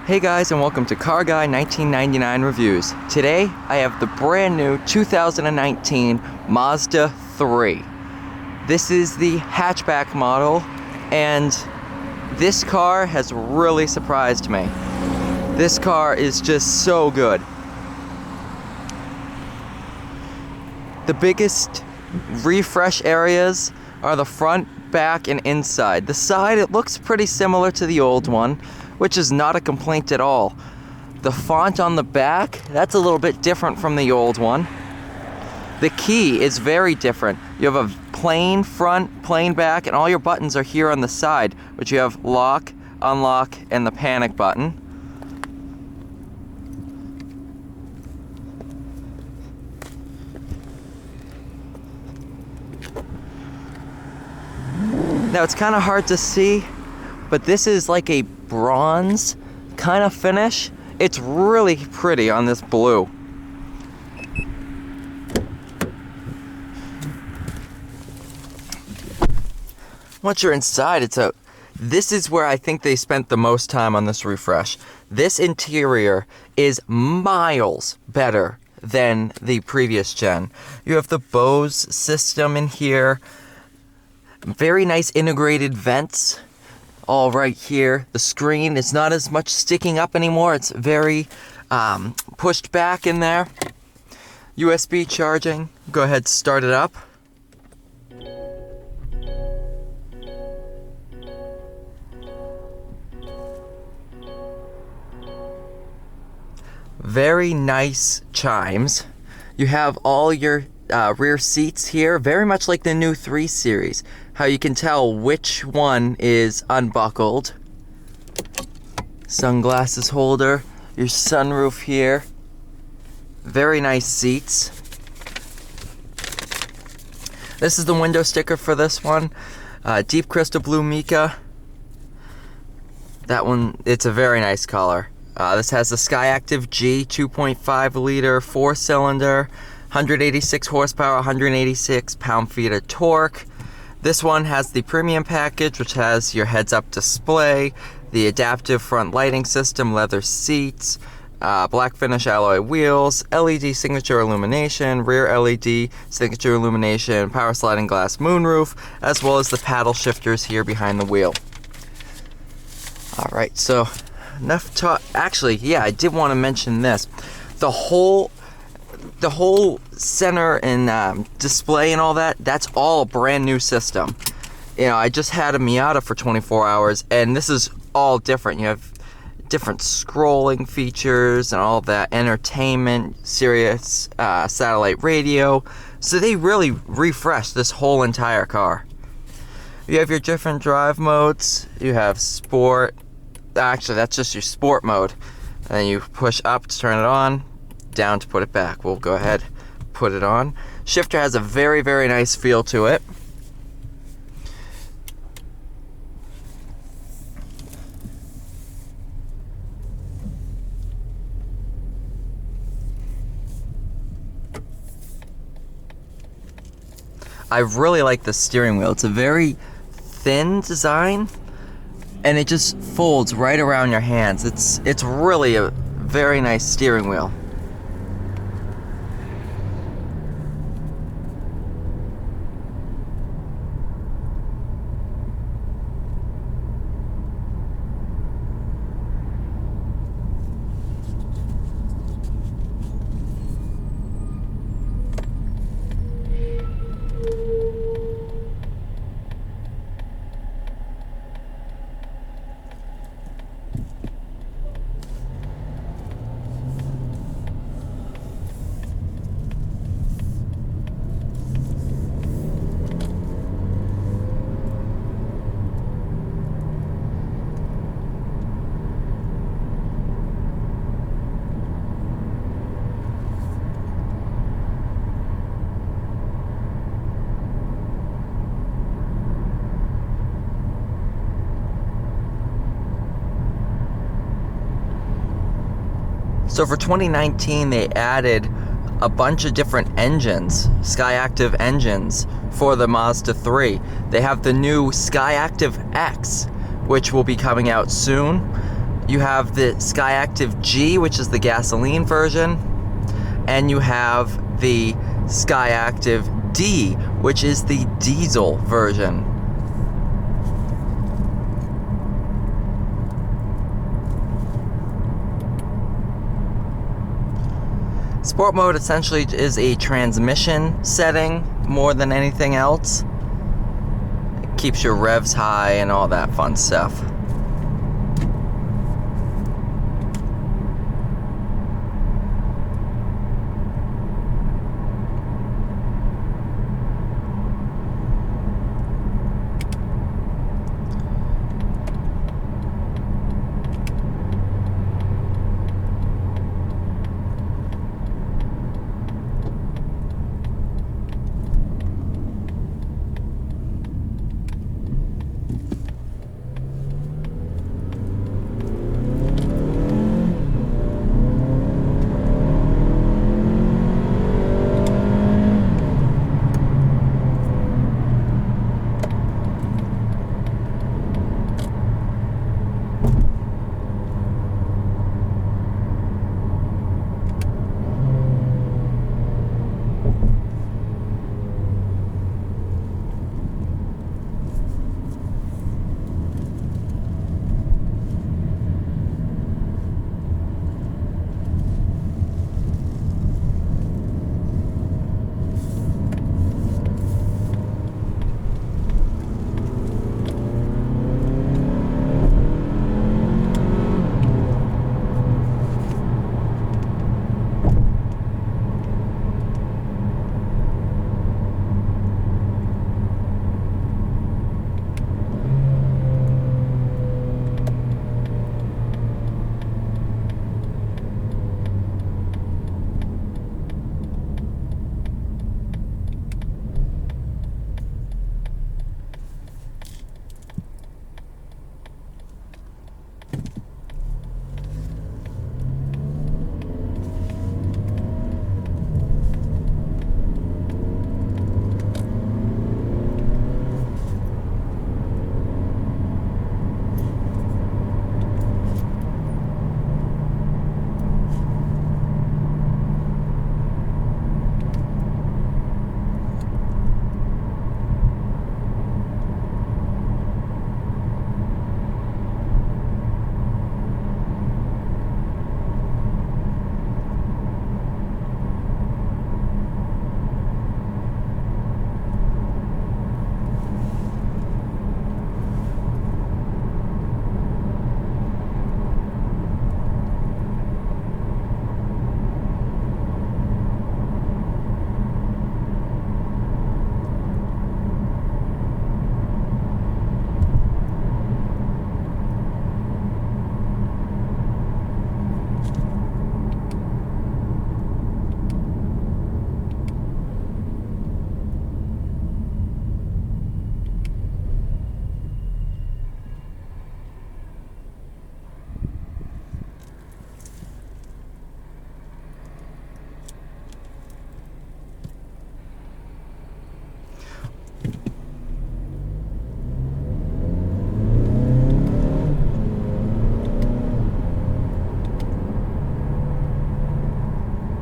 Hey guys, and welcome to Car Guy 1999 Reviews. Today I have the brand new 2019 Mazda 3. This is the hatchback model, and this car has really surprised me. This car is just so good. The biggest refresh areas are the front, back, and inside. The side, it looks pretty similar to the old one, which is not a complaint at all. The font on the back, that's a little bit different from the old one. The key is very different. You have a plain front, plain back, and all your buttons are here on the side, which you have lock, unlock, and the panic button. Now it's kind of hard to see, but this is like a bronze kind of finish. It's really pretty on this blue. Once you're inside, this is where I think they spent the most time on this refresh. This interior is miles better than the previous gen. You have the Bose system in here. Very nice integrated vents all right here. The screen is not as much sticking up anymore. It's very pushed back in there. USB charging. Go ahead, start it up. Very nice chimes. You have all your rear seats here, very much like the new 3 Series. How you can tell which one is unbuckled. Sunglasses holder, your sunroof here. Very nice seats. This is the window sticker for this one. Deep crystal blue mica. That one, it's a very nice color. This has the Skyactiv G 2.5 liter 4-cylinder, 186 horsepower, 186 pound-feet of torque. This one has the premium package, which has your heads-up display, the adaptive front lighting system, leather seats, black finish alloy wheels, LED signature illumination, rear LED signature illumination, power sliding glass moonroof, as well as the paddle shifters here behind the wheel. Alright, so enough talk. Actually, yeah, I did want to mention this. The whole center and display and all that's all a brand new system. You know, I just had a Miata for 24 hours, and this is all different. You have different scrolling features and all that, entertainment, Sirius satellite radio. So they really refreshed this whole entire car. You have your different drive modes. You have sport. Actually, that's just your sport mode. And then you push up to turn it on, down to put it back. We'll go ahead, put it on. Shifter has a very, very nice feel to it. I really like the steering wheel. It's a very thin design, and it just folds right around your hands. It's really a very nice steering wheel. So for 2019, they added a bunch of different engines, Skyactiv engines, for the Mazda 3. They have the new Skyactiv X, which will be coming out soon. You have the Skyactiv G, which is the gasoline version, and you have the Skyactiv D, which is the diesel version. Sport mode essentially is a transmission setting more than anything else. It keeps your revs high and all that fun stuff.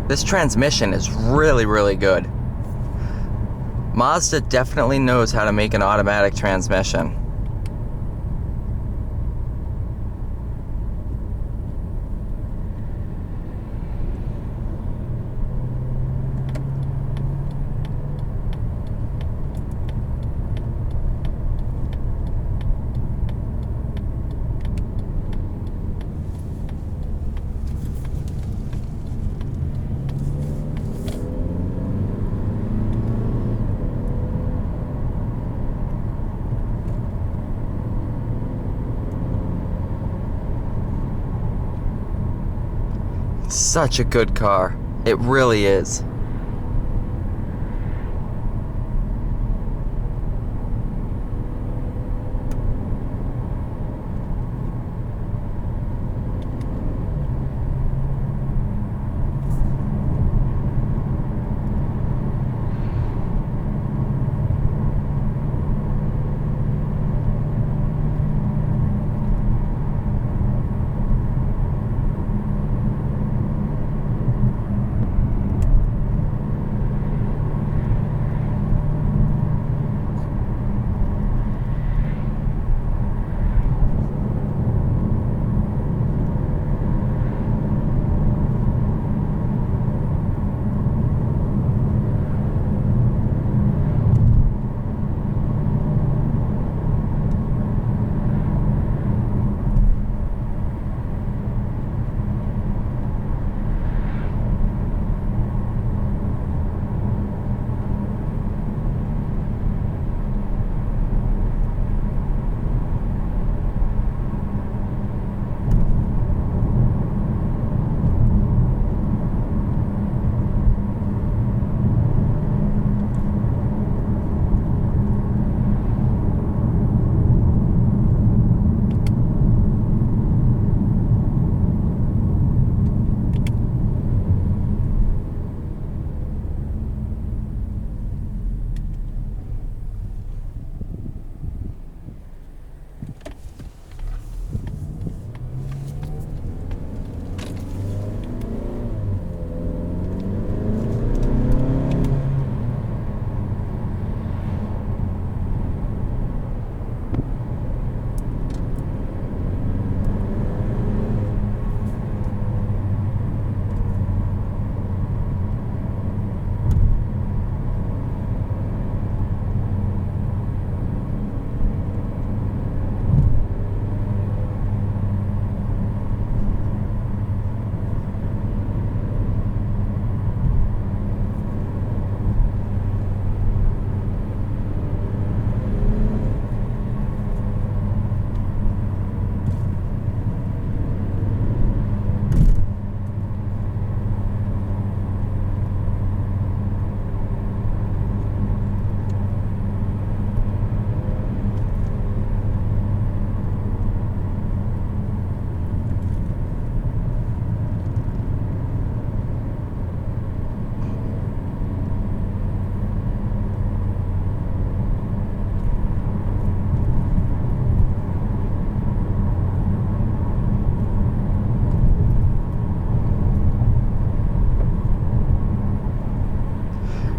This transmission is really, really good. Mazda definitely knows how to make an automatic transmission. Such a good car. It really is.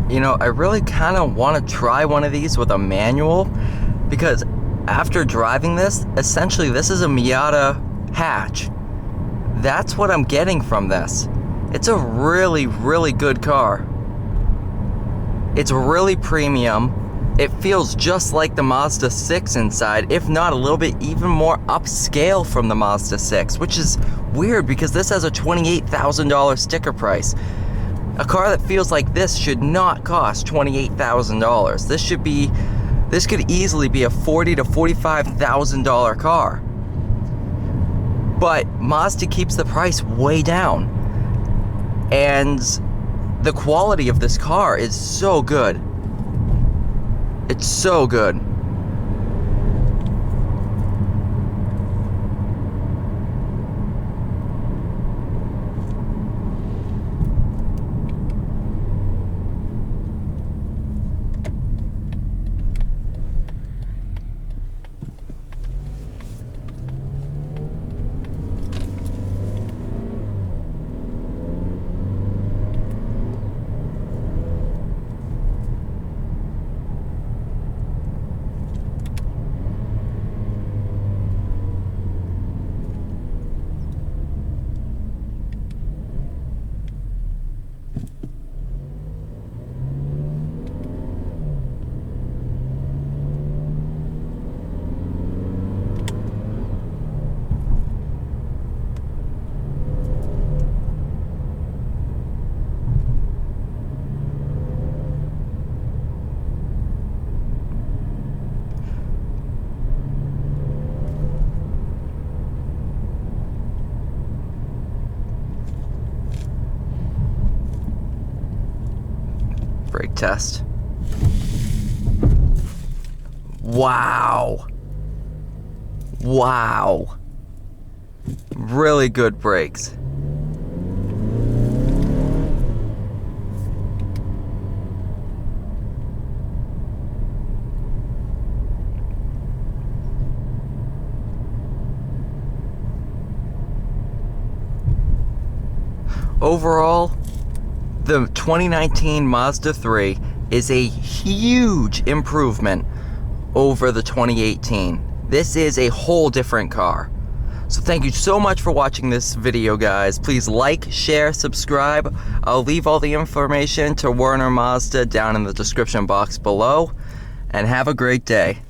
You know, I really kind of want to try one of these with a manual, because after driving this, essentially this is a Miata hatch. That's what I'm getting from this. It's a really, really good car. It's really premium. It feels just like the Mazda 6 inside, if not a little bit even more upscale from the Mazda 6, which is weird because this has a $28,000 sticker price. A car that feels like this should not cost $28,000. This could easily be a $40,000 to $45,000 car. But Mazda keeps the price way down. And the quality of this car is so good. It's so good. Brake test. Wow. Wow. Really good brakes. Overall, the 2019 Mazda 3 is a huge improvement over the 2018. This is a whole different car. So thank you so much for watching this video, guys. Please like, share, subscribe. I'll leave all the information to Werner Mazda down in the description box below. And have a great day.